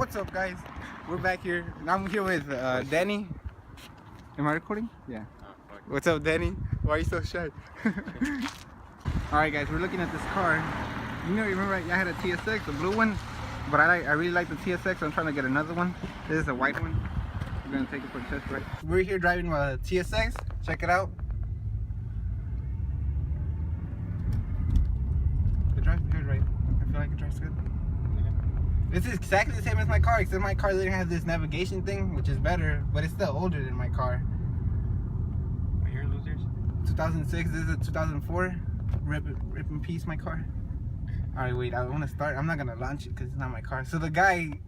What's up, guys? We're back here, and I'm here with Danny. Am I recording? Yeah. What's up, Danny? Why are you so shy? Alright, guys, we're looking at this car. You remember I had a TSX, the blue one, but I really like the TSX, so I'm trying to get another one. This is a white one. We're gonna take it for a test ride. We're here driving a TSX. Check it out. It drives good, right? I feel like it drives good. This is exactly the same as my car, except my car literally has this navigation thing, which is better, but it's still older than my car. What year was yours? 2006. This is a 2004. Rip in peace, my car. Alright, wait, I want to start. I'm not gonna launch it because it's not my car. So the guy,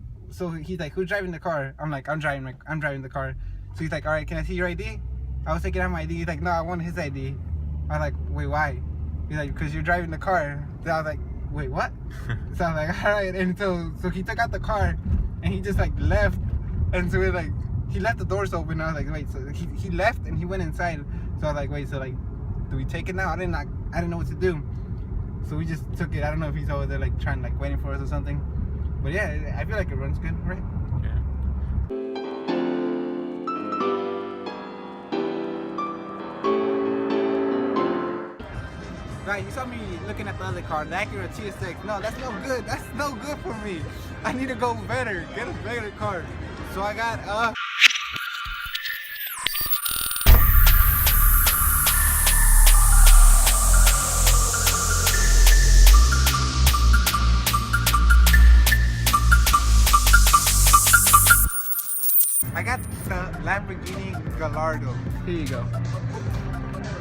he's like, who's driving the car? I'm like, I'm driving the car. So he's like, alright, can I see your ID? I was taking out my ID. He's like, no, I want his ID. I was like, wait, why? He's like, because you're driving the car. So I was like, wait, what? So I'm like, alright. And so he took out the car and he just like left. And so he left the doors open. I was like, wait, so he left and he went inside. So I was like, wait, so like, do we take it now? I didn't know what to do. So we just took it. I don't know if he's over there like trying, like waiting for us or something. But yeah, I feel like it runs good, right? Yeah. Right, you saw me looking at the other car, the Acura TSX. No, that's no good. That's no good for me. I need to go better, get a better car. So I got the Lamborghini Gallardo. Here you go.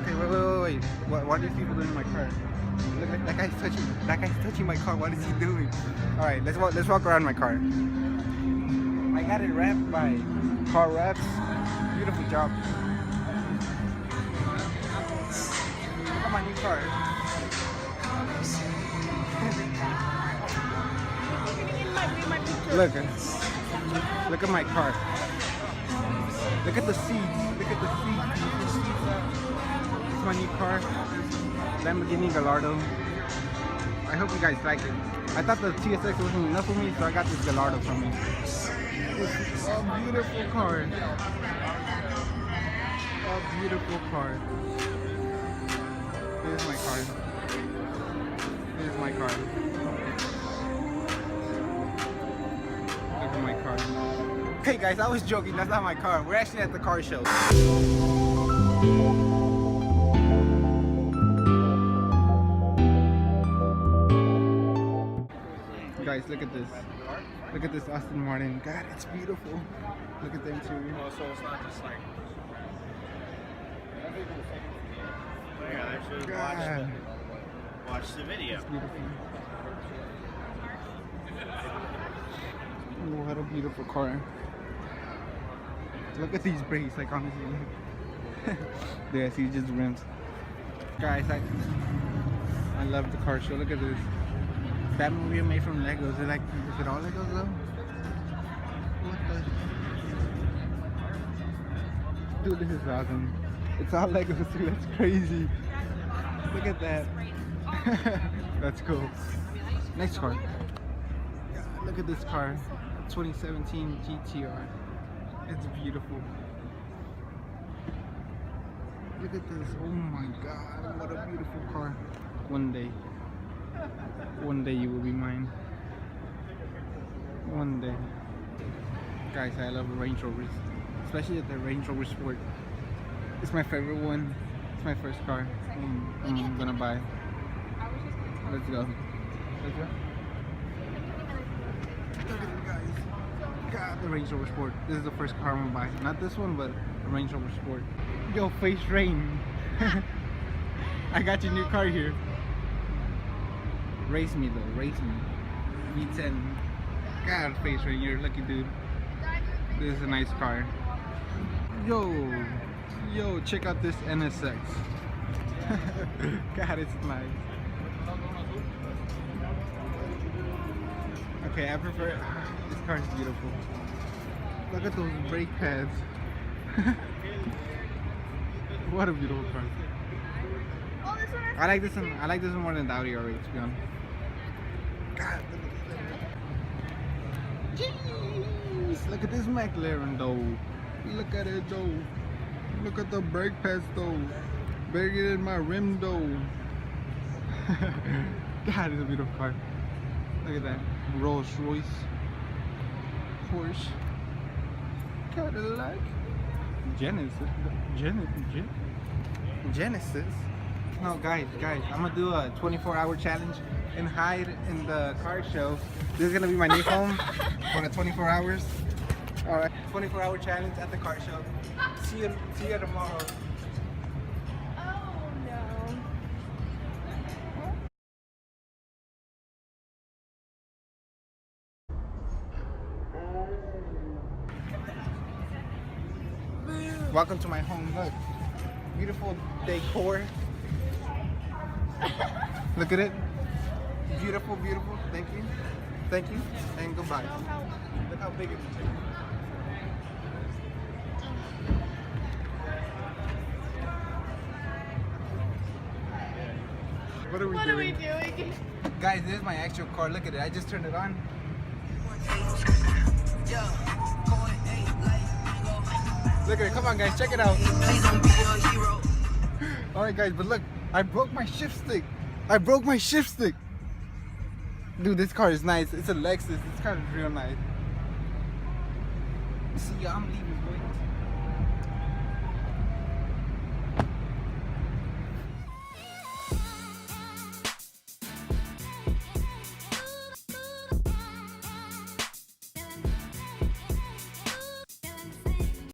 Okay, wait. What are these people doing in my car? Look, that guy's touching my car. What is he doing? All right, let's walk around my car. I got it wrapped by Car Wraps. Beautiful job. Look at my new car. Look at my car. Look at the seats. Look at the seats. It's my new car, Lamborghini Gallardo. I hope you guys like it. I thought the TSX wasn't enough for me, so I got this Gallardo from me. It's a beautiful car. A beautiful car. Here's my car. Here's my car. Look at my car. Hey guys, I was joking. That's not my car. We're actually at the car show. Guys, look at this. Look at this Aston Martin. God, it's beautiful. Look at the interior. Oh, so it's not just like. Yeah, they should watch the video. It's beautiful. Oh, what a beautiful car. Look at these brakes, like honestly. There, see, just rims. Guys, I love the car show. Look at this. Batmobile made from Legos. Is it all Legos though? What the? Dude, this is awesome. It's all Legos, dude. That's crazy. Look at that. That's cool. Next car. Look at this car. 2017 GTR. It's beautiful. Look at this. Oh my god, what a beautiful car. One day you will be mine. One day. Guys, I love Range Rovers, especially the Range Rover Sport. It's my favorite one. It's my first car I'm gonna buy. Let's go. Let's go. Look at it, guys. God, the Range Rover Sport. This is the first car I'm gonna buy. Not this one, but a Range Rover Sport. Yo, Face Rain. I got your new car here. Race me though, race me. V10. God, Face Rain, you're a lucky dude. This is a nice car. Yo, check out this NSX. God, it's nice. Okay, I prefer. This car is beautiful. Look at those brake pads. What a beautiful car. I like this one. I like this one more than the Audi R8, to be honest. God, look at that. Look at this McLaren though. Look at it though. Look at the brake pads though. Bigger than my rim though. God, it's a beautiful car. Look at that. Rolls Royce. Porsche. Cadillac. Genesis. No, guys, I'm gonna do a 24-hour challenge and hide in the car show. This is gonna be my new home for the 24 hours. All right, 24-hour challenge at the car show. See you tomorrow. Oh no. Welcome to my home. Look, beautiful decor. Look at it. Beautiful, beautiful. Thank you, and goodbye. Look how big it is. What are we doing? Guys, this is my actual car. Look at it. I just turned it on. Look at it. Come on, guys. Check it out. Alright, guys. But look. I broke my shift stick. Dude, this car is nice. It's a Lexus. This car is real nice. See ya. I'm leaving, boys.